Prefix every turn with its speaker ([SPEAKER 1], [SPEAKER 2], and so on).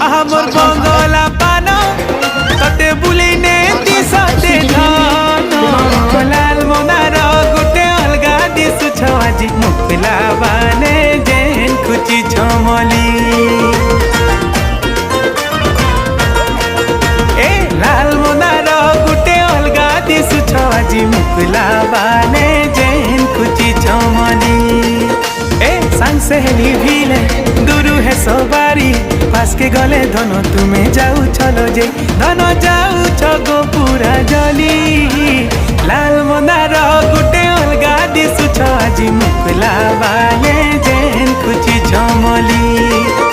[SPEAKER 1] आहा मोर बंगला पान तते बुले ने दिसते धन लाल मोनार गुटे अलगा दिसु छ आज मुखला बाने जेन खुची छमली ए लाल मोनार गुटे अलगा दिसु छ आज मुखला बाने जेन खुची छमली ए सांसेली भिले गुरु है सवारी पास के गले धन तुम्हें जाऊ चलो जे धन जाऊ छगो पूरा जली लाल मोनार गुटे अलगा दिसु छ आज मुखला बाले जेन खुची छमली।